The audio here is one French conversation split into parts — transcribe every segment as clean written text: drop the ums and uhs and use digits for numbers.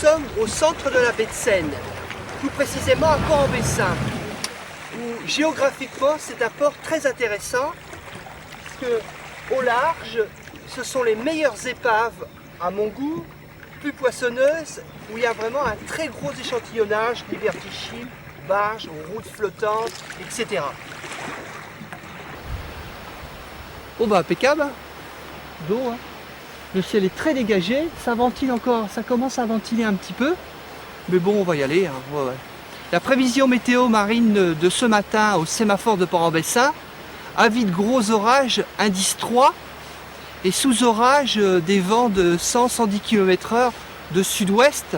sommes au centre de la baie de Seine, plus précisément à Port-en-Bessin, où géographiquement c'est un port très intéressant, parce qu'au large, ce sont les meilleures épaves à mon goût, plus poissonneuses, où il y a vraiment un très gros échantillonnage, liberticide, barges, routes flottantes, etc. Bon bah impeccable, l'eau, hein. Le ciel est très dégagé, ça ventile encore, ça commence à ventiler un petit peu, mais bon on va y aller, hein. Ouais. La prévision météo marine de ce matin au sémaphore de Port-en-Bessin, avis de gros orages, indice 3, et sous orage des vents de 100-110 km/h de sud-ouest,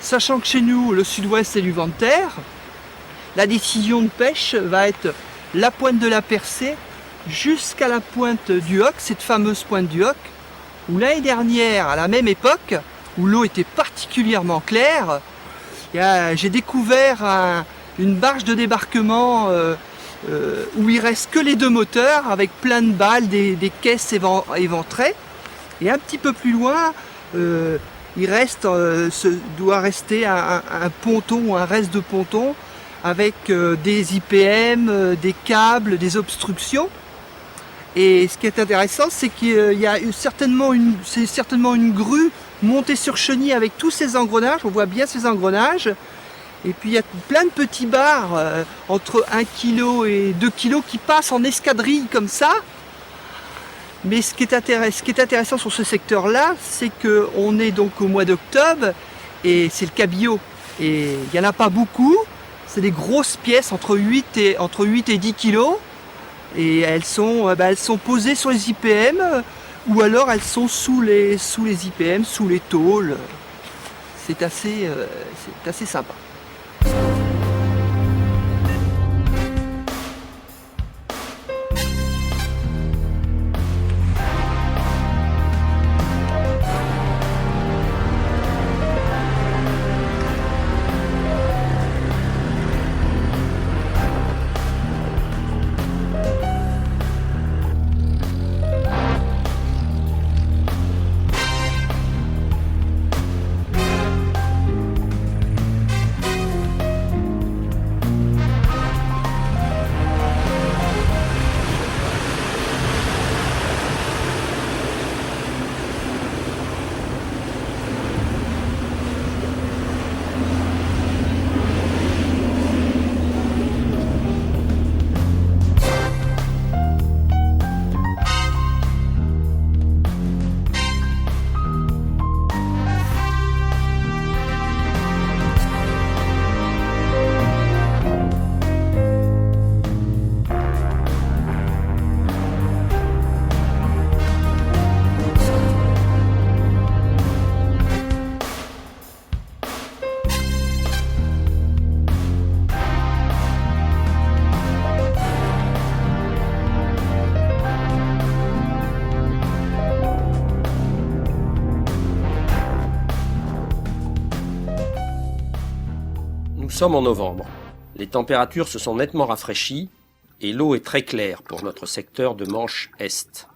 sachant que chez nous le sud-ouest c'est du vent de terre. La décision de pêche va être la pointe de la Percée jusqu'à la pointe du Hoc, cette fameuse pointe du Hoc, où l'année dernière, à la même époque, où l'eau était particulièrement claire, j'ai découvert une barge de débarquement où il reste que les deux moteurs, avec plein de balles, des caisses éventrées. Et un petit peu plus loin, doit rester un ponton ou un reste de ponton avec des IPM, des câbles, des obstructions. Et ce qui est intéressant, c'est qu'il y a certainement une grue montée sur chenille avec tous ces engrenages. On voit bien ces engrenages. Et puis il y a plein de petits bars entre 1 kg et 2 kg qui passent en escadrille comme ça. Mais ce qui est intéressant sur ce secteur-là, c'est qu'on est donc au mois d'octobre et c'est le cabillaud. Et il n'y en a pas beaucoup. C'est des grosses pièces entre 8 et 10 kg. Et elles sont posées sur les IPM ou alors elles sont sous les IPM, sous les tôles. C'est assez sympa. Nous sommes en novembre. Les températures se sont nettement rafraîchies et l'eau est très claire pour notre secteur de Manche Est.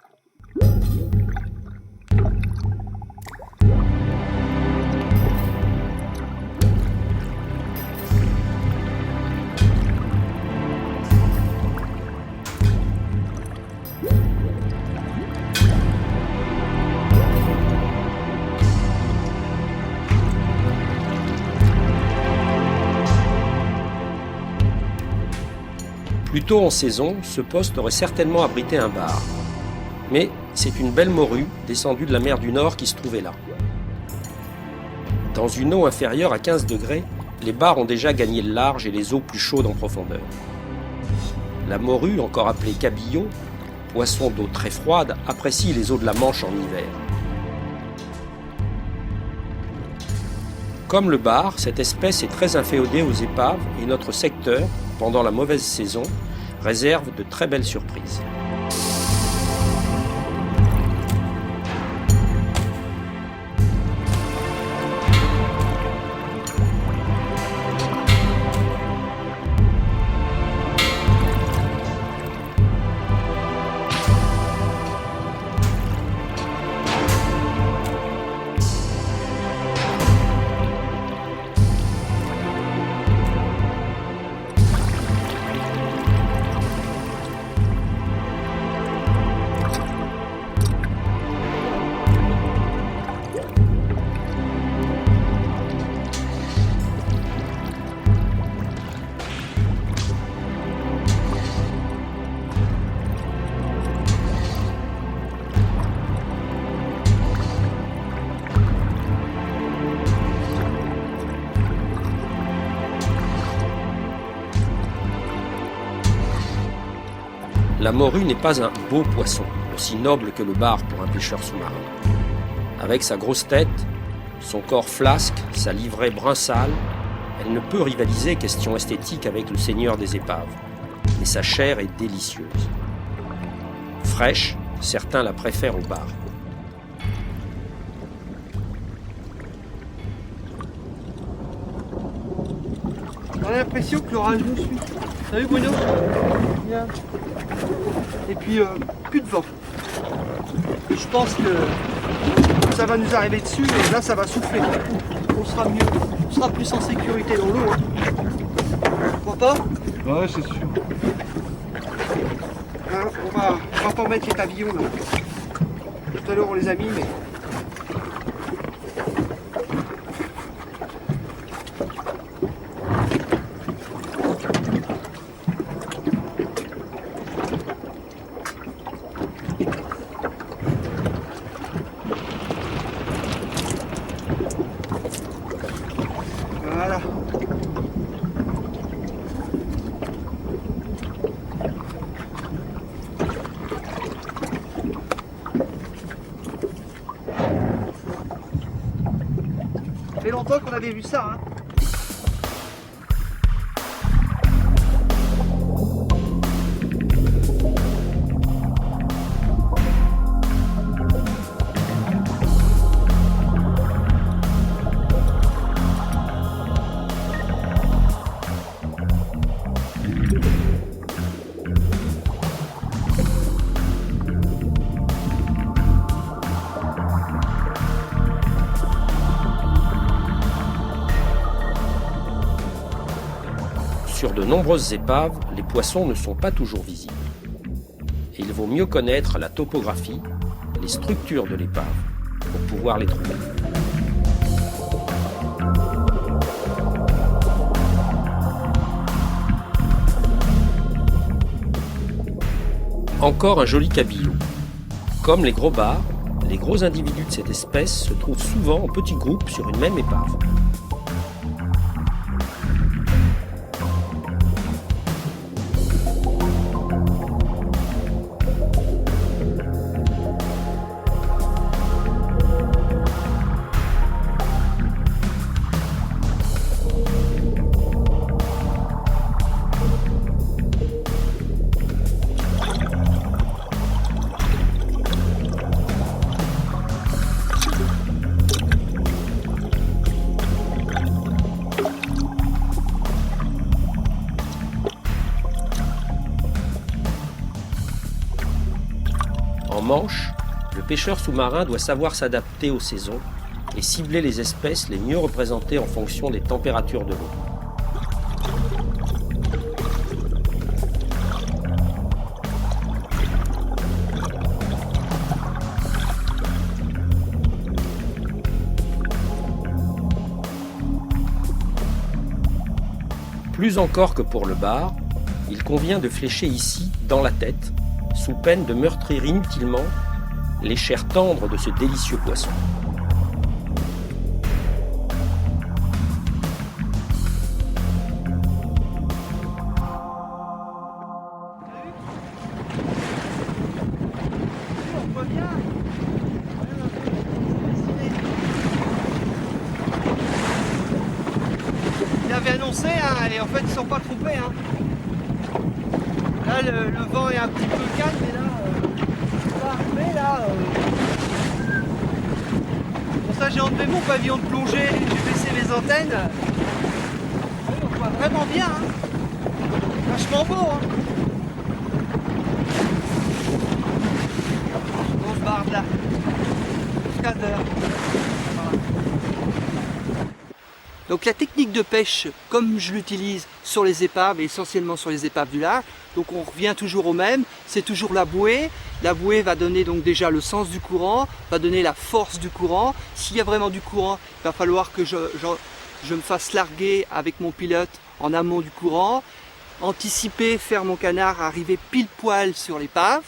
Plus tôt en saison, ce poste aurait certainement abrité un bar. Mais c'est une belle morue descendue de la mer du Nord qui se trouvait là. Dans une eau inférieure à 15 degrés, les bars ont déjà gagné le large et les eaux plus chaudes en profondeur. La morue, encore appelée cabillaud, poisson d'eau très froide, apprécie les eaux de la Manche en hiver. Comme le bar, cette espèce est très inféodée aux épaves et notre secteur, pendant la mauvaise saison, réserve de très belles surprises. La morue n'est pas un beau poisson, aussi noble que le bar pour un pêcheur sous-marin. Avec sa grosse tête, son corps flasque, sa livrée brun sale, elle ne peut rivaliser question esthétique avec le seigneur des épaves. Mais sa chair est délicieuse. Fraîche, certains la préfèrent au bar. On a l'impression que l'orage nous suit. Salut Bruno. Bien. Et puis plus de vent. Je pense que ça va nous arriver dessus et là ça va souffler. On sera mieux, on sera plus en sécurité dans l'eau. Tu crois pas? Ouais, c'est sûr. Hein, on va pas mettre les pavillons là. Tout à l'heure on les a mis mais. Voilà. Ça fait longtemps qu'on avait vu ça, hein. Sur de nombreuses épaves, les poissons ne sont pas toujours visibles. Et il vaut mieux connaître la topographie, les structures de l'épave, pour pouvoir les trouver. Encore un joli cabillaud. Comme les gros bars, les gros individus de cette espèce se trouvent souvent en petits groupes sur une même épave. En Manche, le pêcheur sous-marin doit savoir s'adapter aux saisons et cibler les espèces les mieux représentées en fonction des températures de l'eau. Plus encore que pour le bar, il convient de flécher ici, dans la tête, sous peine de meurtrir inutilement les chairs tendres de ce délicieux poisson. On voit bien. Il avait annoncé, hein, et en fait ils ne sont pas trompés. Hein. Là le vent est un petit peu calme, mais là, ça va arriver là. Pour ça j'ai enlevé mon pavillon de plongée, j'ai baissé mes antennes. Oui, on voit vraiment bien, hein. Vachement beau. Hein. On se barre là, jusqu'à l'heure. Donc la technique de pêche, comme je l'utilise sur les épaves, et essentiellement sur les épaves du lac, donc on revient toujours au même, c'est toujours la bouée. La bouée va donner donc déjà le sens du courant, va donner la force du courant. S'il y a vraiment du courant, il va falloir que je me fasse larguer avec mon pilote en amont du courant, anticiper, faire mon canard arriver pile poil sur l'épave.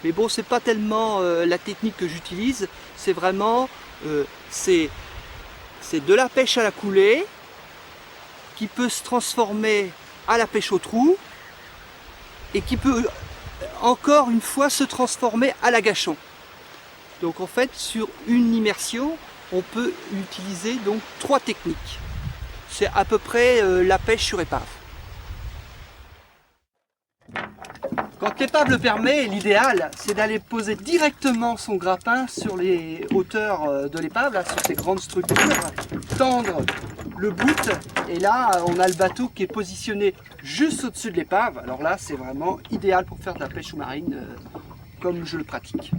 Mais bon, c'est pas tellement la technique que j'utilise, c'est vraiment c'est de la pêche à la coulée qui peut se transformer à la pêche au trou et qui peut encore une fois se transformer à l'agachon. Donc en fait, sur une immersion, on peut utiliser donc 3 techniques. C'est à peu près la pêche sur épave. Quand l'épave le permet, l'idéal, c'est d'aller poser directement son grappin sur les hauteurs de l'épave, là, sur ces grandes structures, tendre le bout, et là, on a le bateau qui est positionné juste au-dessus de l'épave. Alors là, c'est vraiment idéal pour faire de la pêche sous-marine, comme je le pratique.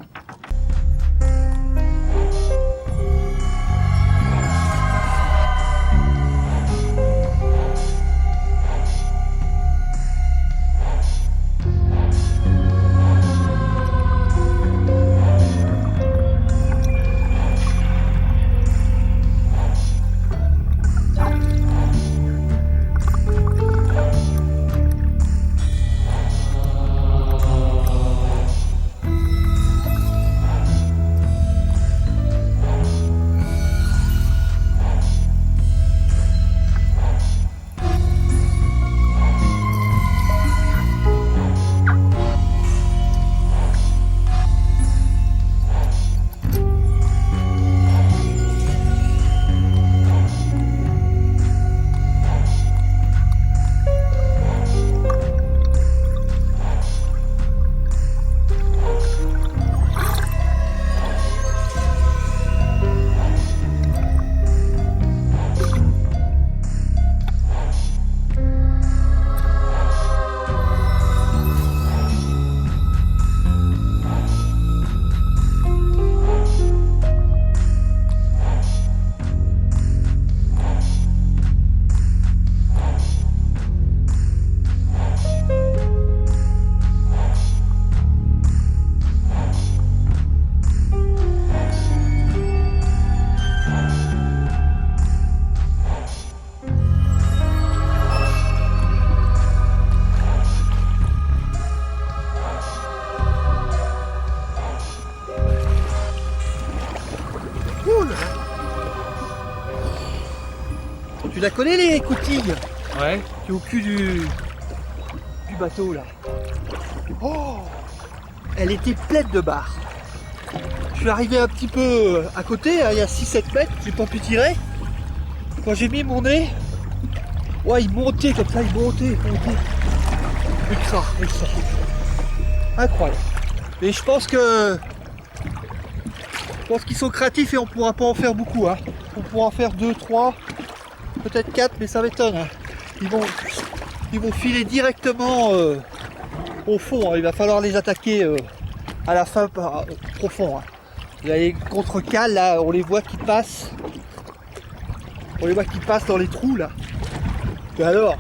Tu la connais les coutilles? Ouais. Qui est au cul du bateau là. Oh, elle était pleine de barres. Je suis arrivé un petit peu à côté, hein, il y a 6-7 mètres, j'ai pas pu tirer. Quand j'ai mis mon nez, ouais, il montait comme ça, il montait. Extra. Incroyable. Et je pense qu'ils sont créatifs et on pourra pas en faire beaucoup. Hein. On pourra en faire 2, 3, peut-être 4, mais ça m'étonne. Hein. Ils vont filer directement au fond. Hein. Il va falloir les attaquer à la fin profond. Hein. Il y a les contre-cales là, on les voit qui passent. On les voit qui passent dans les trous là. Et alors,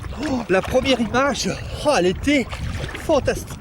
la première image, elle était fantastique.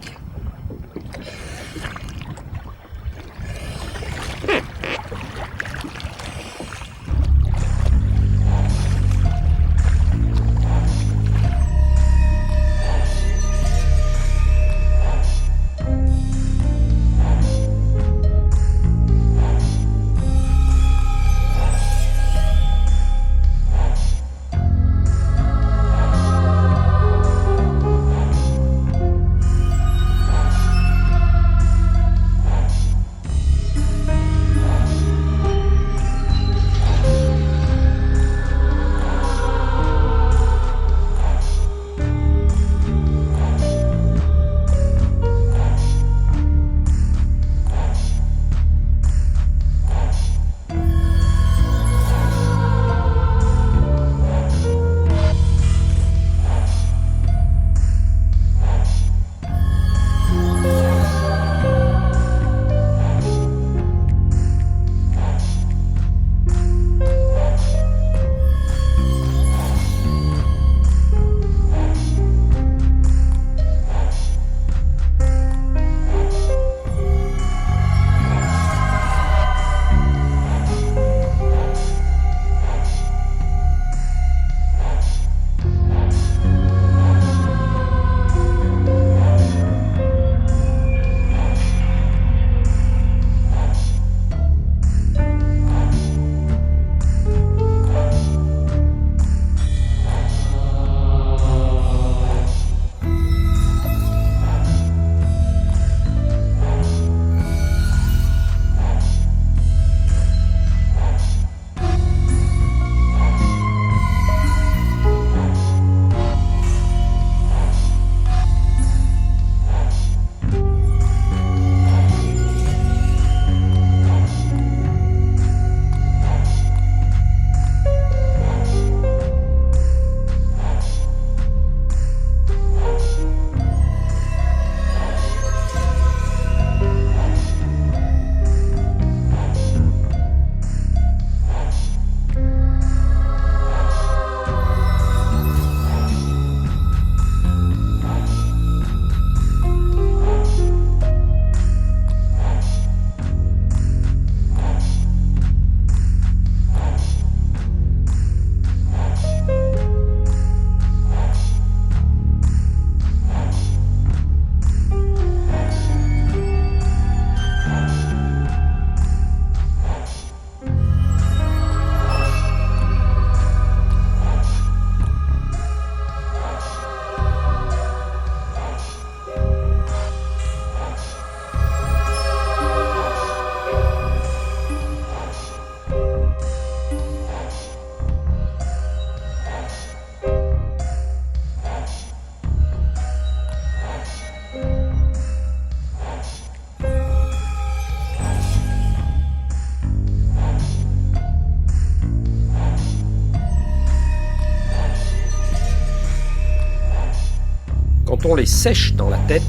Quand on les sèche dans la tête,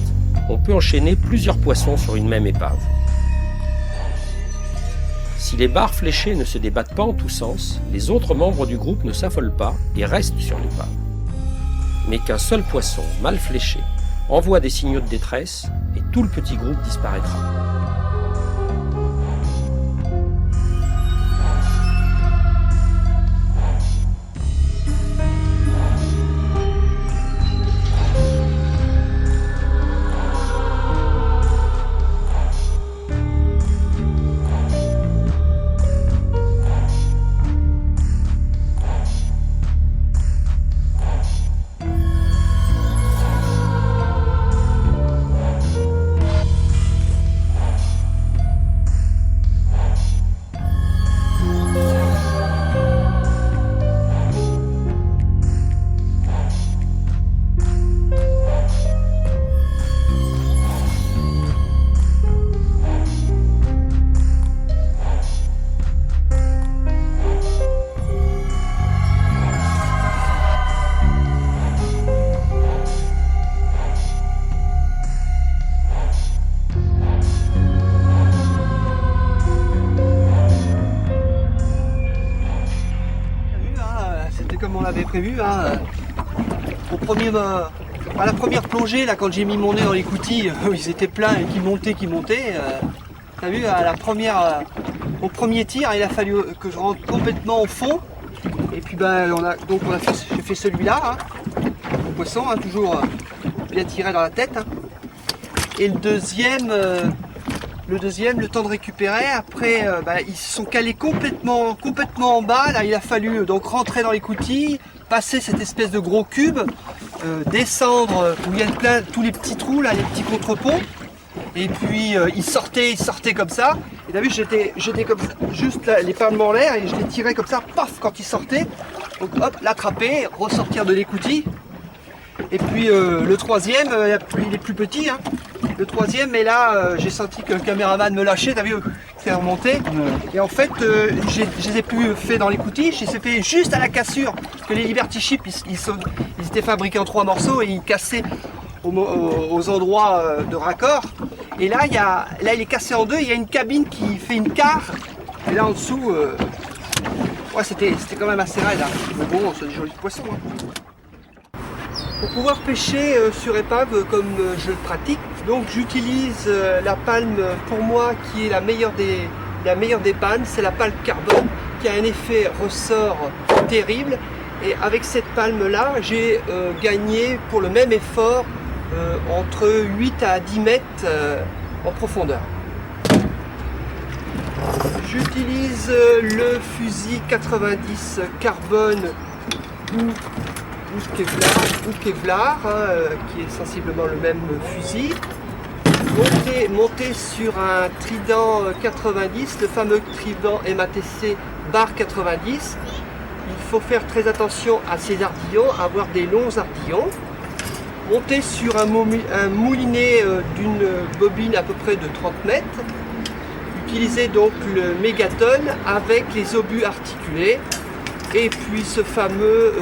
on peut enchaîner plusieurs poissons sur une même épave. Si les barres fléchées ne se débattent pas en tous sens, les autres membres du groupe ne s'affolent pas et restent sur l'épave. Mais qu'un seul poisson, mal fléché, envoie des signaux de détresse et tout le petit groupe disparaîtra. Comme on l'avait prévu, hein, à la première plongée, là, quand j'ai mis mon nez dans l'écoutille, ils étaient pleins et qui montaient. T'as vu, au premier tir, il a fallu que je rentre complètement au fond. Et puis j'ai fait celui-là, hein, le poisson, hein, toujours bien tiré dans la tête. Hein. Et le deuxième, le temps de récupérer, après ils se sont calés complètement en bas. Là, il a fallu donc rentrer dans l'écoutille, passer cette espèce de gros cube, descendre où il y a tous les petits trous, là, les petits contreponts. Et puis il sortait comme ça. Et t'as vu, j'étais comme ça, juste là, les palmes en l'air, et je les tirais comme ça, paf, quand il sortait. Donc hop, l'attraper, ressortir de l'écoutille. Et puis le troisième, il est plus petit, hein. Le troisième, et là j'ai senti que le caméraman me lâchait, t'as vu, c'est remonté. Et en fait, je les ai plus fait dans l'écoutille, je les ai fait juste à la cassure. Parce que les Liberty Ships, ils étaient fabriqués en 3 morceaux et ils cassaient aux endroits de raccord. Et là, il est cassé en deux, il y a une cabine qui fait une quart. Et là en dessous, ouais, c'était quand même assez raide. Hein. Mais bon, c'est des jolis poissons. Hein. Pour pouvoir pêcher sur épave comme je le pratique, donc j'utilise la palme pour moi qui est la meilleure des pannes, c'est la palme carbone qui a un effet ressort terrible. Et avec cette palme là, j'ai gagné pour le même effort entre 8 à 10 mètres en profondeur. J'utilise le fusil 90 carbone ou Kevlar, qui est sensiblement le même fusil, monté sur un trident 90, le fameux trident MATC bar 90. Il faut faire très attention à ces ardillons, avoir des longs ardillons. Monté sur un moulinet d'une bobine à peu près de 30 mètres. Utiliser donc le mégaton avec les obus articulés et puis ce fameux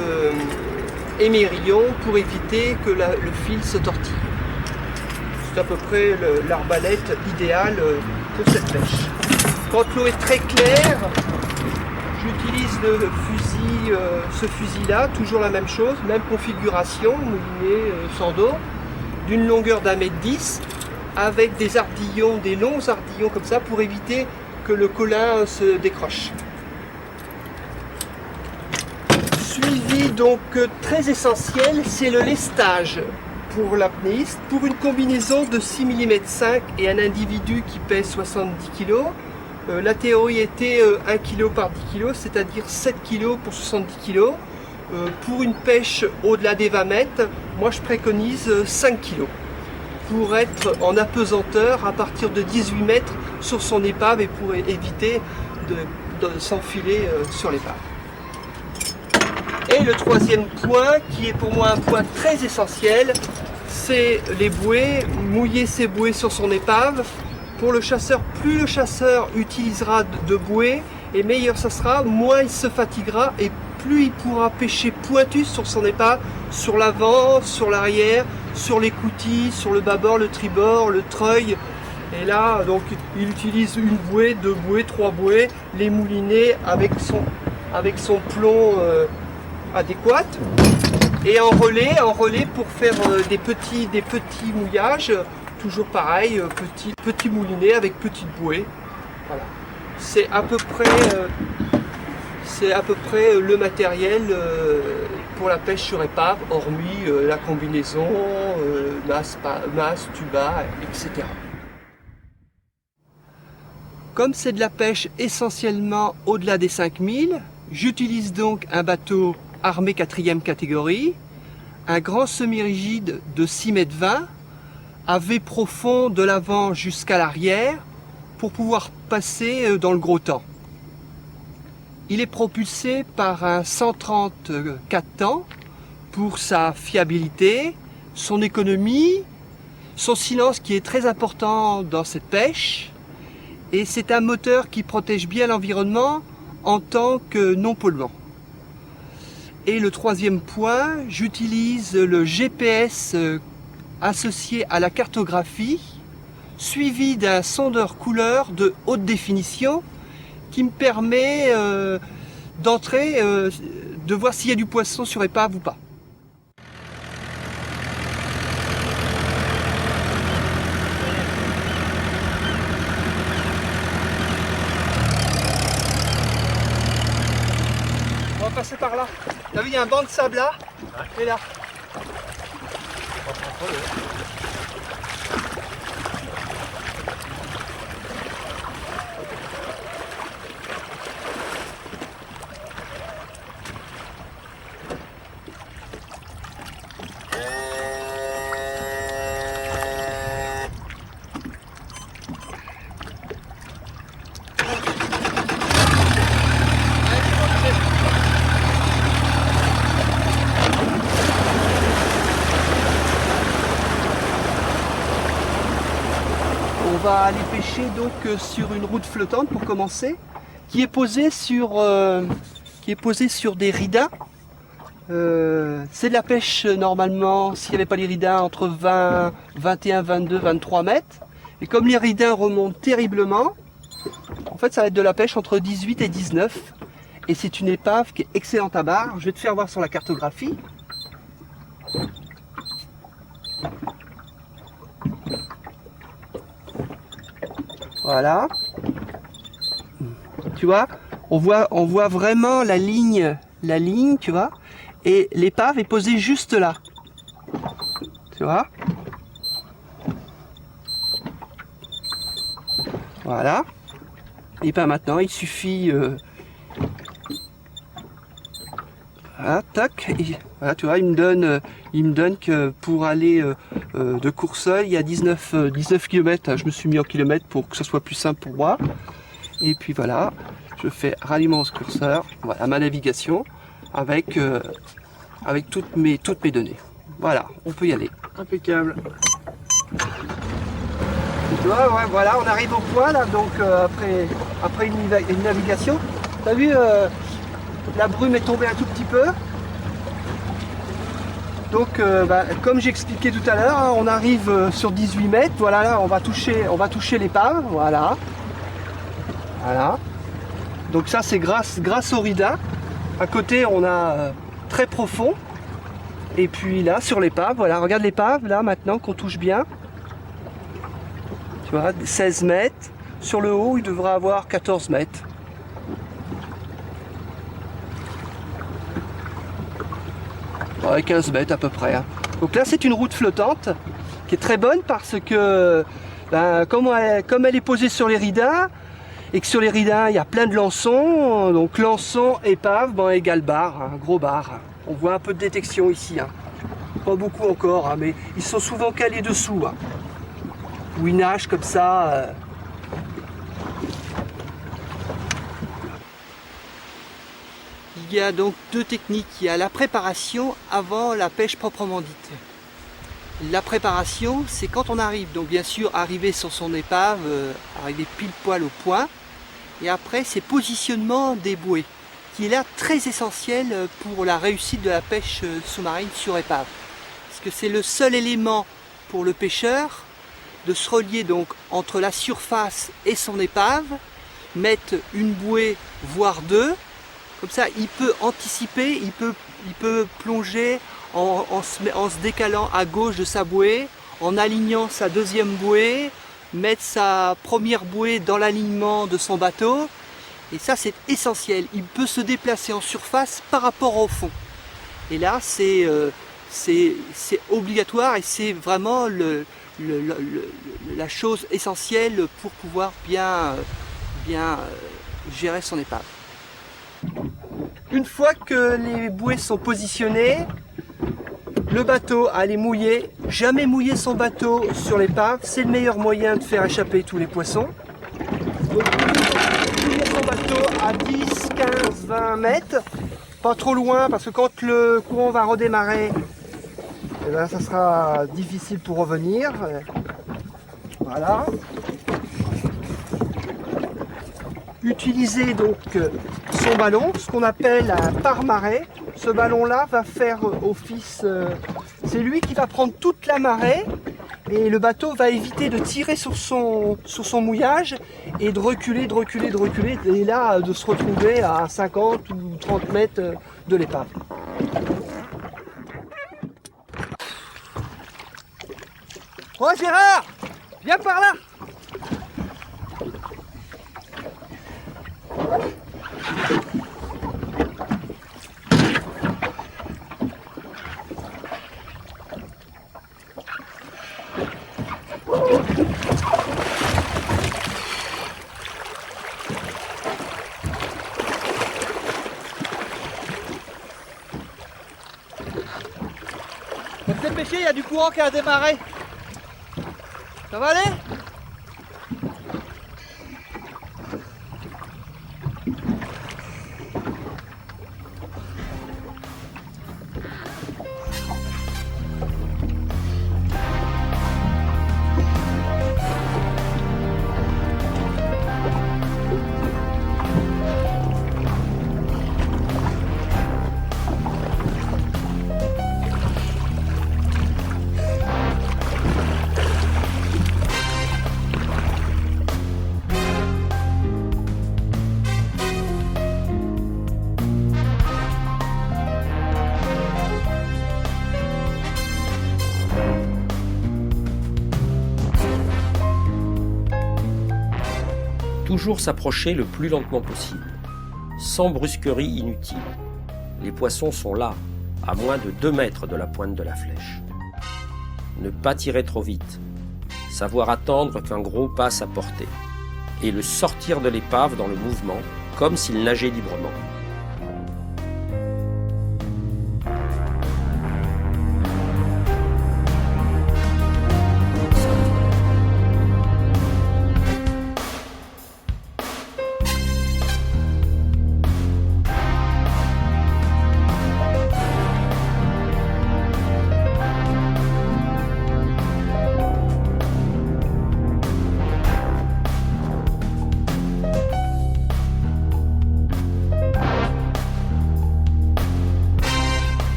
émerillon pour éviter que le fil se tortille. C'est à peu près l'arbalète idéale pour cette pêche. Quand l'eau est très claire, j'utilise ce fusil-là, toujours la même chose, même configuration, mouliné sans dos, d'une longueur d'1,10 m, avec des ardillons, des longs ardillons comme ça, pour éviter que le colin se décroche. Suivi donc très essentiel, c'est le lestage pour l'apnéiste, pour une combinaison de 6 mm 5 et un individu qui pèse 70 kg. La théorie était 1 kg par 10 kg, c'est-à-dire 7 kg pour 70 kg. Pour une pêche au-delà des 20 mètres, moi je préconise 5 kg pour être en apesanteur à partir de 18 mètres sur son épave et pour éviter de s'enfiler sur l'épave. Et le troisième point, qui est pour moi un point très essentiel, c'est les bouées, mouiller ses bouées sur son épave. Pour le chasseur, plus le chasseur utilisera de bouées, et meilleur ça sera, moins il se fatiguera et plus il pourra pêcher pointu sur son épave, sur l'avant, sur l'arrière, sur l'écoutille, sur le bâbord, le tribord, le treuil. Et là, donc, il utilise une bouée, 2 bouées, 3 bouées, les mouliner avec son plomb adéquat. Et en relais pour faire des petits mouillages, toujours pareil, petit moulinet avec petite bouée. Voilà. C'est à peu près le matériel pour la pêche sur épave, hormis la combinaison, masse, tuba, etc. Comme c'est de la pêche essentiellement au-delà des 5000, j'utilise donc un bateau armé 4e catégorie, un grand semi-rigide de 6,20 m, à V profond de l'avant jusqu'à l'arrière, pour pouvoir passer dans le gros temps. Il est propulsé par un 134 temps pour sa fiabilité, son économie, son silence qui est très important dans cette pêche, et c'est un moteur qui protège bien l'environnement en tant que non polluant. Et le 3e point, j'utilise le GPS associé à la cartographie, suivi d'un sondeur couleur de haute définition qui me permet d'entrer, de voir s'il y a du poisson sur épave ou pas. On va passer par là. T'as vu, il y a un banc de sable là, et là. On va aller pêcher donc sur une route flottante pour commencer, qui est posée sur des ridas. C'est de la pêche normalement, s'il n'y avait pas les ridas, entre 20, 21, 22, 23 mètres. Et comme les ridas remontent terriblement, en fait ça va être de la pêche entre 18 et 19. Et c'est une épave qui est excellente à barre. Je vais te faire voir sur la cartographie. Voilà. Tu vois, on voit vraiment la ligne, tu vois, et l'épave est posée juste là. Tu vois. Voilà. Et bien maintenant, il suffit... voilà, tac. Et, voilà, tu vois, il me donne que pour aller de Courseulles, il y a 19 km. Je me suis mis en kilomètres pour que ce soit plus simple pour moi. Et puis voilà, je fais ralliement au curseur, voilà ma navigation avec toutes mes données. Voilà, on peut y aller. Impeccable. Tu vois, ouais, voilà, on arrive au point là, donc après une navigation. T'as vu, la brume est tombée un tout petit peu. Donc, comme j'expliquais tout à l'heure, hein, on arrive sur 18 mètres. Voilà, là, on va toucher l'épave. Voilà. Voilà. Donc ça, c'est grâce au rida. À côté, on a très profond. Et puis là, sur l'épave, voilà, regarde l'épave, là, maintenant, qu'on touche bien. Tu vois, 16 mètres. Sur le haut, il devrait avoir 14 mètres. Ouais, 15 mètres à peu près. Hein. Donc là, c'est une route flottante qui est très bonne parce que, comme elle est posée sur les ridas, et que sur les ridas, il y a plein de lançons, donc lançon, épave, égale barre, hein, gros barre. On voit un peu de détection ici. Hein. Pas beaucoup encore, hein, mais ils sont souvent calés dessous. Hein. Où ils nagent comme ça. Il y a donc deux techniques. Il y a la préparation avant la pêche proprement dite. La préparation, c'est quand on arrive. Donc bien sûr, arriver sur son épave, arriver pile poil au point. Et après, c'est positionnement des bouées, qui est là très essentiel pour la réussite de la pêche sous-marine sur épave. parce que c'est le seul élément pour le pêcheur de se relier donc entre la surface et son épave, mettre une bouée voire deux, comme ça il peut anticiper, il peut plonger en se décalant à gauche de sa bouée, en alignant sa deuxième bouée, mettre sa première bouée dans l'alignement de son bateau, et ça c'est essentiel, il peut se déplacer en surface par rapport au fond. Et là c'est obligatoire et c'est vraiment la chose essentielle pour pouvoir bien gérer son épave. Une fois que les bouées sont positionnées, le bateau à les mouiller. Jamais mouiller son bateau sur l'épave, c'est le meilleur moyen de faire échapper tous les poissons. Donc mouiller son bateau à 10, 15, 20 mètres, pas trop loin parce que quand le courant va redémarrer, eh ben, ça sera difficile pour revenir. Voilà. Utiliser donc son ballon, ce qu'on appelle un pare-marée. Ce ballon-là va faire office, c'est lui qui va prendre toute la marée et le bateau va éviter de tirer sur son mouillage et de reculer et là de se retrouver à 50 ou 30 mètres de l'épave. Oh Gérard, viens par là. Vous êtes pêché, il y a du courant qui a démarré. Ça va aller ? Toujours s'approcher le plus lentement possible, sans brusquerie inutile. Les poissons sont là, à moins de 2 mètres de la pointe de la flèche. Ne pas tirer trop vite, savoir attendre qu'un gros passe à portée, et le sortir de l'épave dans le mouvement, comme s'il nageait librement.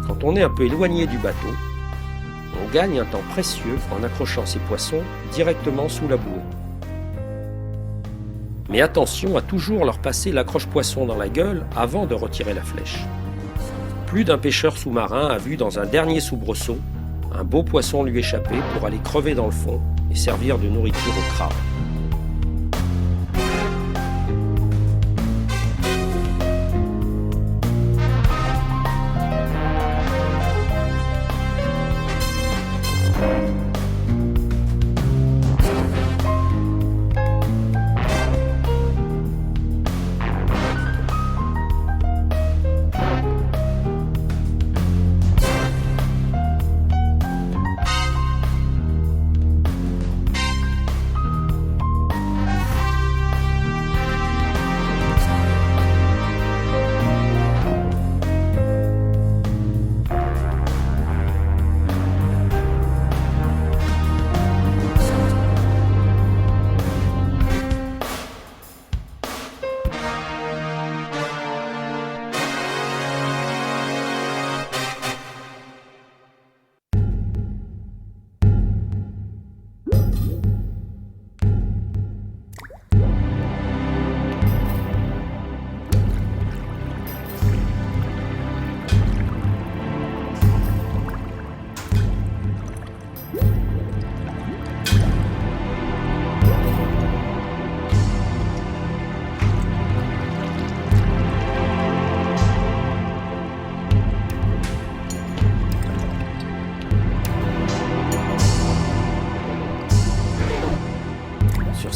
Quand on est un peu éloigné du bateau, on gagne un temps précieux en accrochant ses poissons directement sous la bouée. Mais attention à toujours leur passer l'accroche-poisson dans la gueule avant de retirer la flèche. Plus d'un pêcheur sous-marin a vu dans un dernier soubresaut un beau poisson lui échapper pour aller crever dans le fond et servir de nourriture aux crabes.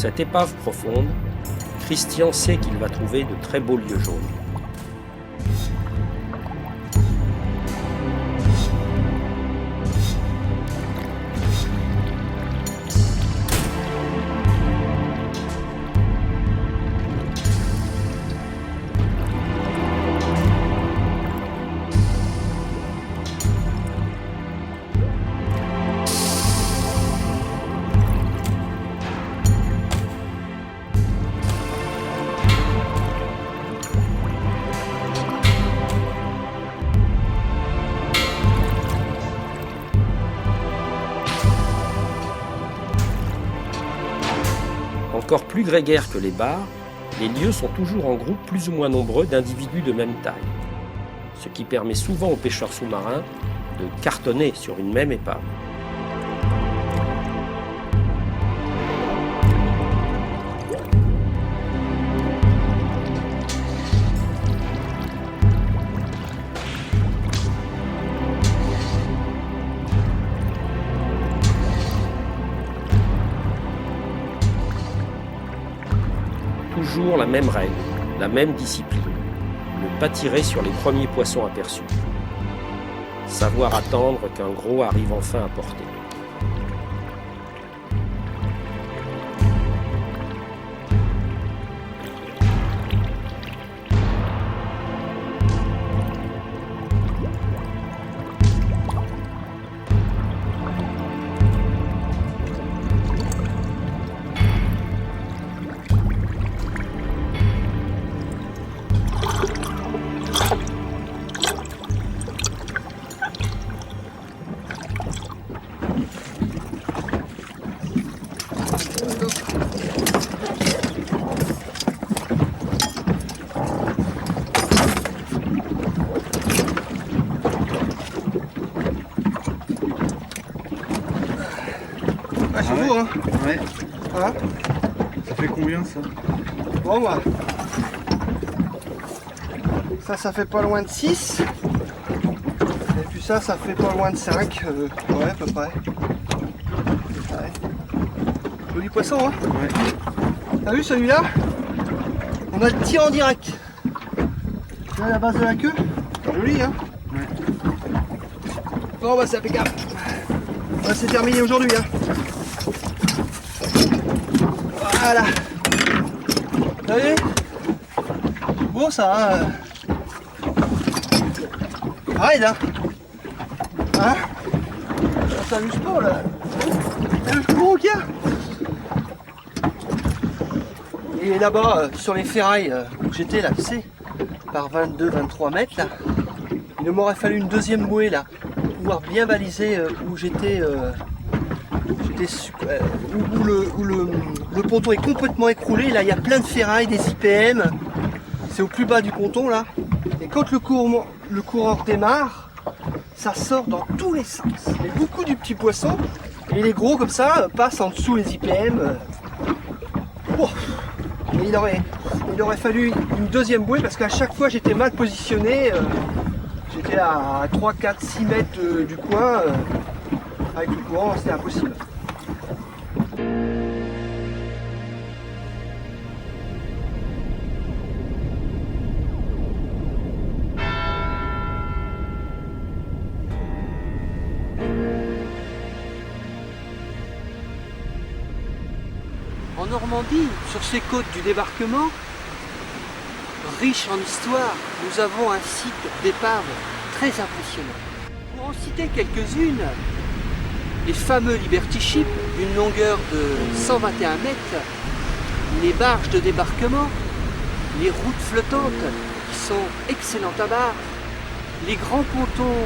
cette épave profonde, Christian sait qu'il va trouver de très beaux lieux jaunes. Encore plus grégaires que les bars, les lieux sont toujours en groupe plus ou moins nombreux d'individus de même taille, ce qui permet souvent aux pêcheurs sous-marins de cartonner sur une même épave. Toujours la même règle, la même discipline, ne pas tirer sur les premiers poissons aperçus. Savoir attendre qu'un gros arrive enfin à portée. Ah, c'est beau, hein. Ouais. Hein. Ça fait combien ça? Bon, bah. Ça fait pas loin de 6. Et puis ça fait pas loin de 5. Ouais, à peu près. Ouais. Joli poisson, hein. Ouais. T'as vu celui-là? On a le tir en direct. Tu vois la base de la queue? Joli, hein. Ouais. Bon, bah c'est impeccable. Bah, c'est terminé aujourd'hui, hein. Voilà. T'as vu? Bon, ça, hein. Arrête, hein. Hein? On s'amuse pas, là. T'as vu le gros qu'il y a? Et là-bas, sur les ferrailles où j'étais, là, tu sais, par 22-23 mètres, là, il m'aurait fallu une deuxième bouée, là, pour pouvoir bien baliser où j'étais, où le ponton est complètement écroulé. Là, il y a plein de ferrailles, des IPM. C'est au plus bas du ponton, là. Et quand le courant redémarre, ça sort dans tous les sens. Il y a beaucoup du petit poisson. Et les gros, comme ça, passent en dessous les IPM. Oh. Et il aurait fallu une deuxième bouée parce qu'à chaque fois, j'étais mal positionné. J'étais à 3, 4, 6 mètres du coin. Avec le courant, c'était impossible. En Normandie, sur ces côtes du débarquement, riche en histoire, nous avons un site d'épave très impressionnant. Pour en citer quelques-unes, les fameux Liberty Ships d'une longueur de 121 mètres, les barges de débarquement, les routes flottantes qui sont excellentes à barre, les grands pontons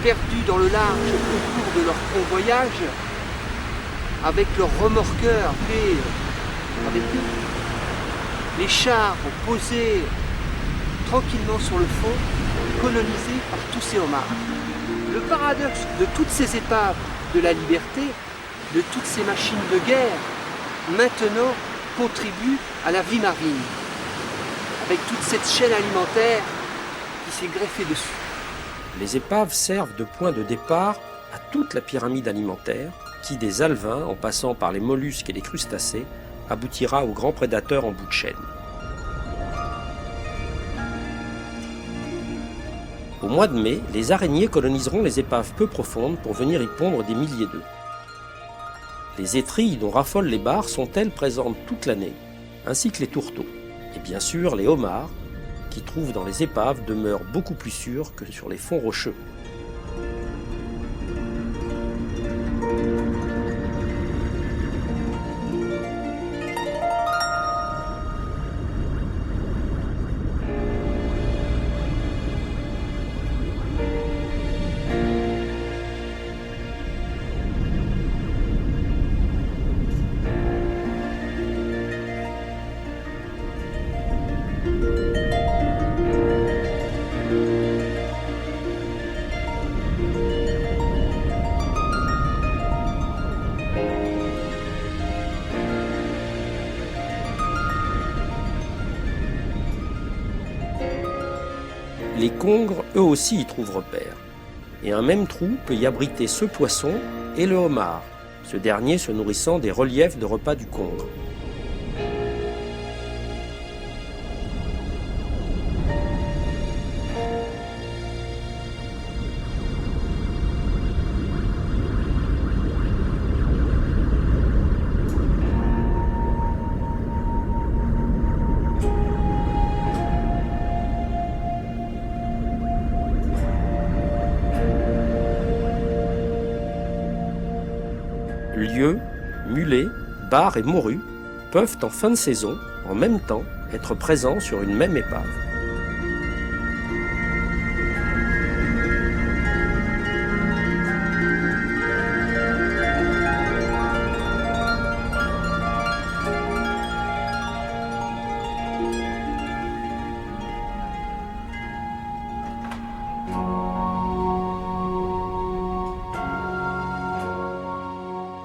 perdus dans le large au cours de leur convoyage, avec leurs remorqueurs et avec eux, les chars posés tranquillement sur le fond, colonisés par tous ces homards. Le paradoxe de toutes ces épaves de la liberté, de toutes ces machines de guerre, maintenant contribuent à la vie marine, avec toute cette chaîne alimentaire qui s'est greffée dessus. Les épaves servent de point de départ à toute la pyramide alimentaire qui des alevins, en passant par les mollusques et les crustacés, aboutira aux grands prédateurs en bout de chaîne. Au mois de mai, les araignées coloniseront les épaves peu profondes pour venir y pondre des milliers d'œufs. Les étrilles dont raffolent les bars sont elles présentes toute l'année, ainsi que les tourteaux. Et bien sûr les homards, qui trouvent dans les épaves demeurent beaucoup plus sûrs que sur les fonds rocheux. Les congres, eux aussi, y trouvent repère. Et un même trou peut y abriter ce poisson et le homard, ce dernier se nourrissant des reliefs de repas du congre. Lieux, mulets, bars et morues peuvent en fin de saison, en même temps, être présents sur une même épave.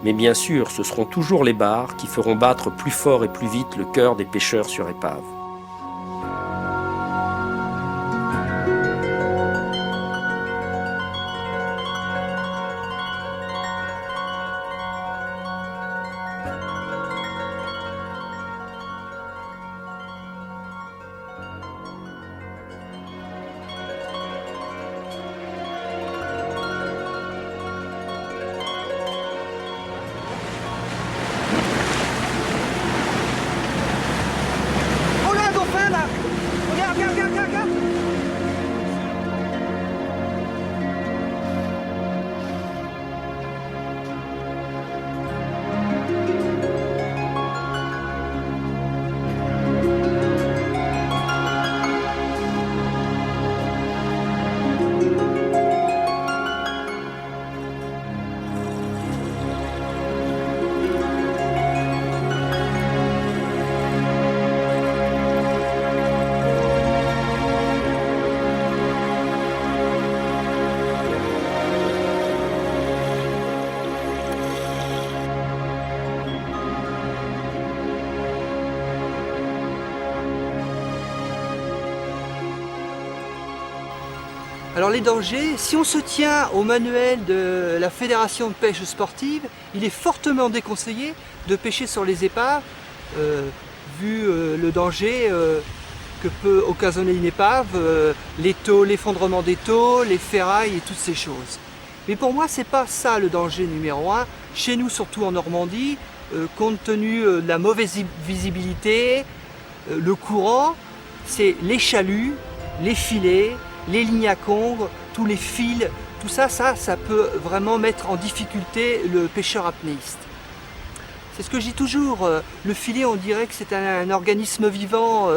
Mais bien sûr, ce seront toujours les bars qui feront battre plus fort et plus vite le cœur des pêcheurs sur épave. Oh là, un dauphin là! Regarde, regarde, regarde, regarde, regarde! Alors les dangers, si on se tient au manuel de la Fédération de pêche sportive, il est fortement déconseillé de pêcher sur les épaves, vu le danger que peut occasionner une épave, les taux, l'effondrement des taux, les ferrailles et toutes ces choses. Mais pour moi, c'est pas ça le danger numéro un. Chez nous, surtout en Normandie, compte tenu de la mauvaise visibilité, le courant, c'est les chaluts, les filets, les lignes à congre, tous les fils, tout ça, ça peut vraiment mettre en difficulté le pêcheur apnéiste. C'est ce que je dis toujours, le filet, on dirait que c'est un organisme vivant.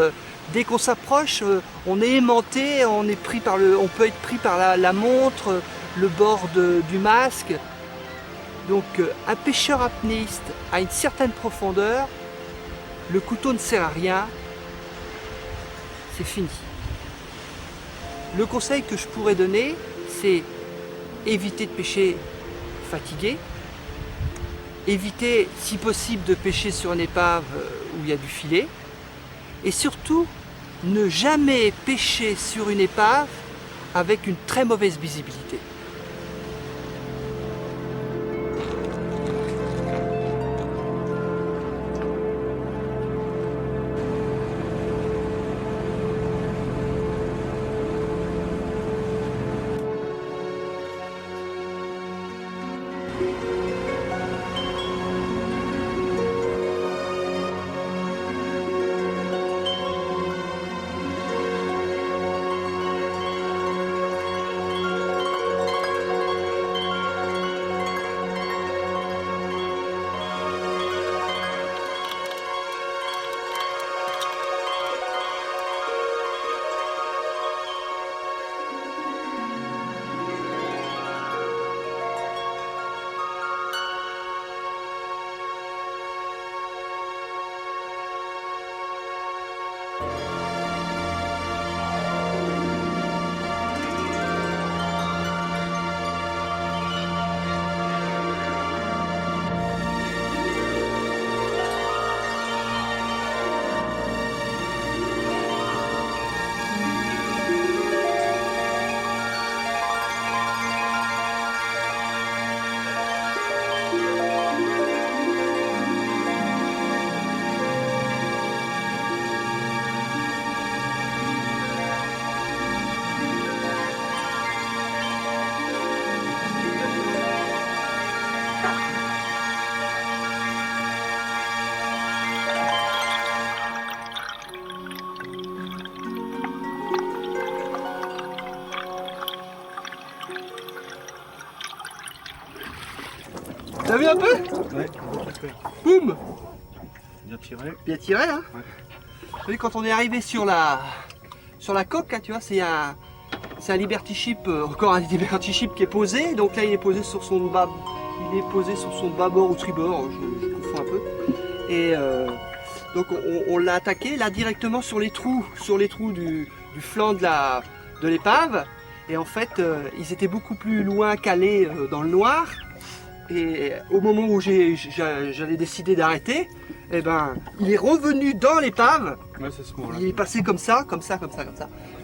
Dès qu'on s'approche, on est aimanté, on peut être pris par la montre, le bord du masque. Donc un pêcheur apnéiste à une certaine profondeur, le couteau ne sert à rien, c'est fini. Le conseil que je pourrais donner, c'est éviter de pêcher fatigué, éviter si possible de pêcher sur une épave où il y a du filet, et surtout ne jamais pêcher sur une épave avec une très mauvaise visibilité. T'as vu un peu? Ouais. Boum! Bien tiré. Bien tiré, hein? Ouais. Vous voyez, quand on est arrivé sur la coque, hein, tu vois, c'est un Liberty Ship, encore un Liberty Ship qui est posé. Donc là, il est posé sur son bâbord ou tribord, je confonds un peu. Et donc on l'a attaqué là directement sur les trous du flanc de l'épave. Et en fait, ils étaient beaucoup plus loin calés dans le noir. Et au moment où j'allais décider d'arrêter, eh ben, il est revenu dans l'épave. Ouais, c'est ce moment-là. Il est passé comme ça.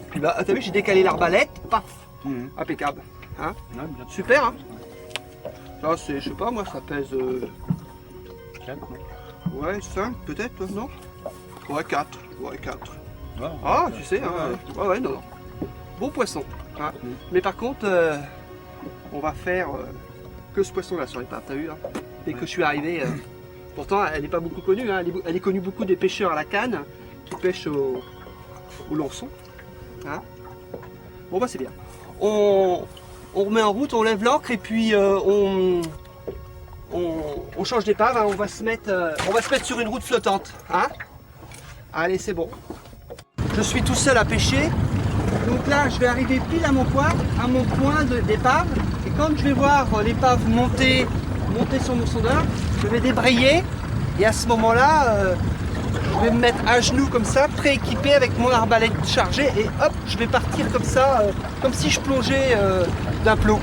Puis bah, t'as vu, j'ai décalé l'arbalète, paf, impeccable. Hein, Ouais, bien tiré. super, hein. Là, c'est, je sais pas, moi, ça pèse, 4, non? ouais, 5 peut-être, non? Ouais, 4. Ouais, 4. Ouais, Ah, ouais, tu sais, hein, ouais, non. Bon poisson. Hein. Mais par contre, on va faire que ce poisson-là sur l'épave, t'as vu, hein. Dès que je suis arrivé, pourtant, elle n'est pas beaucoup connue, hein. Elle est connue beaucoup des pêcheurs à la canne, qui pêchent au lançon. Hein. Bon, bah, c'est bien. On remet en route, on lève l'ancre et puis on change d'épave, hein. On va se mettre sur une route flottante. Hein. Allez, c'est bon. Je suis tout seul à pêcher. Donc là, je vais arriver pile à mon point d'épave. Et quand je vais voir l'épave monter sur mon sondeur, je vais débrayer. Et à ce moment-là, je vais me mettre à genoux comme ça, prééquipé avec mon arbalète chargée. Et hop, je vais partir comme ça, comme si je plongeais d'un plot.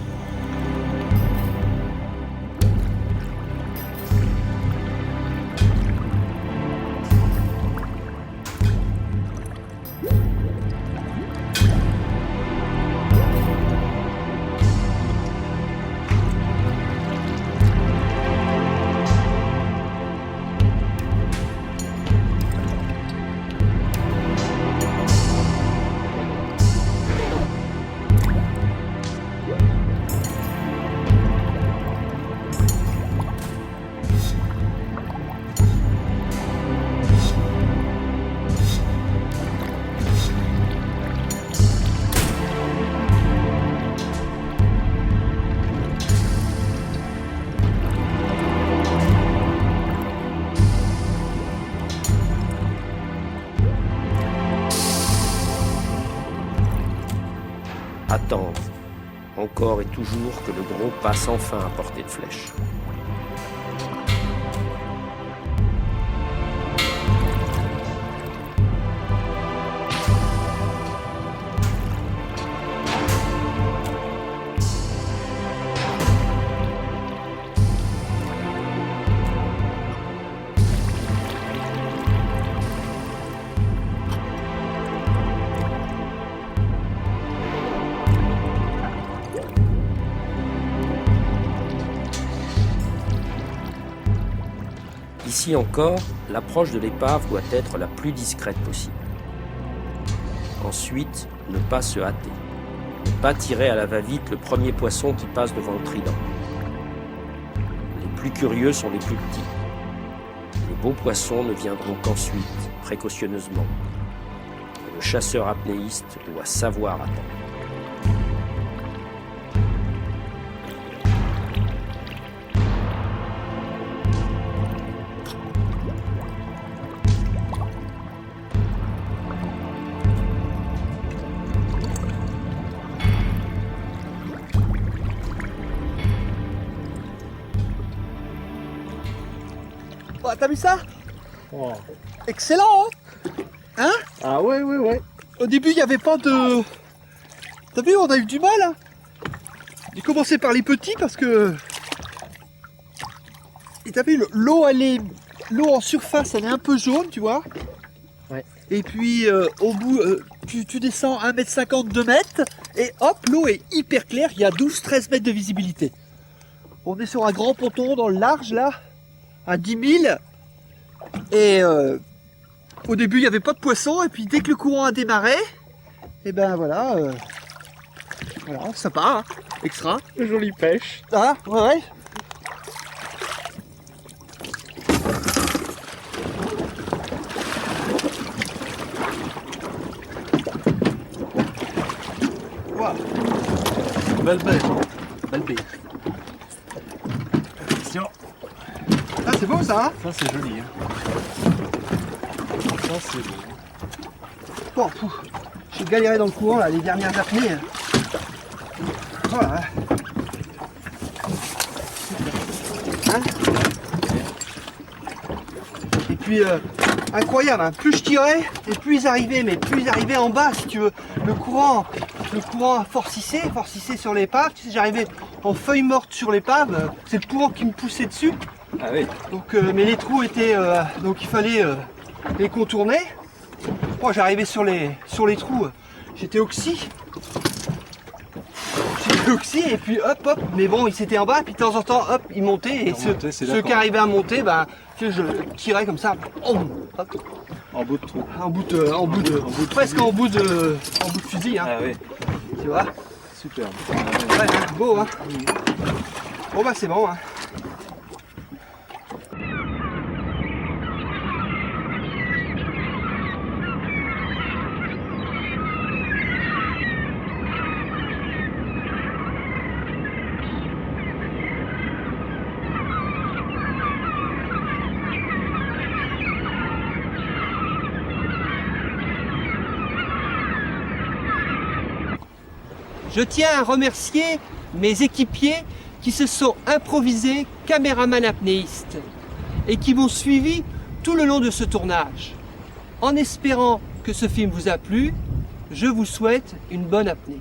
Attendre, encore et toujours que le gros passe enfin à portée de flèche. Ici encore, l'approche de l'épave doit être la plus discrète possible. Ensuite, ne pas se hâter. Ne pas tirer à la va-vite le premier poisson qui passe devant le trident. plus curieux sont les plus petits. Les beaux poissons ne viendront qu'ensuite, précautionneusement. Le chasseur apnéiste doit savoir attendre. Bon, t'as vu ça? Oh. Excellent, hein? Ah ouais, ouais, ouais. Au début, il n'y avait pas de... T'as vu, on a eu du mal, hein? J'ai commencé par les petits parce que... Et t'as vu, l'eau, l'eau en surface, elle est un peu jaune, tu vois? Ouais. Et puis, au bout, tu descends 1,50 m, 2 mètres, et hop, l'eau est hyper claire, il y a 12-13 mètres de visibilité. On est sur un grand ponton dans le large, là, à 10 000. Et au début, il n'y avait pas de poisson, et puis dès que le courant a démarré, et ben voilà, voilà, sympa, hein, extra. Jolie pêche. Ah, ouais, ouais. Wow. Belle belle. Belle baie. Attention. Ah, c'est beau ça, hein? Ça c'est joli. Hein. Ça c'est beau. Bon, j'ai galéré dans le courant là, les dernières apnées. Voilà. Hein? Et puis, incroyable, hein. Plus je tirais, et plus ils arrivaient, mais plus ils arrivaient en bas, si tu veux. Le courant forcissait sur l'épave. Tu sais, j'arrivais en feuille morte sur l'épave, c'est le courant qui me poussait dessus. Ah oui. Donc, mais les trous étaient, donc il fallait les contourner. Moi, j'arrivais sur les trous, j'étais oxy. Et puis hop, mais bon, ils étaient en bas, et puis de temps en temps, hop, ils montaient, et ceux qui arrivaient à monter, bah, tu sais, je tirais comme ça, hop, En bout de trou. presque en bout de fusil, hein, Ah oui. tu vois. Super. Ouais, beau, hein. Bon bah c'est bon, hein. Je tiens à remercier mes équipiers qui se sont improvisés caméraman apnéistes et qui m'ont suivi tout le long de ce tournage. En espérant que ce film vous a plu, je vous souhaite une bonne apnée.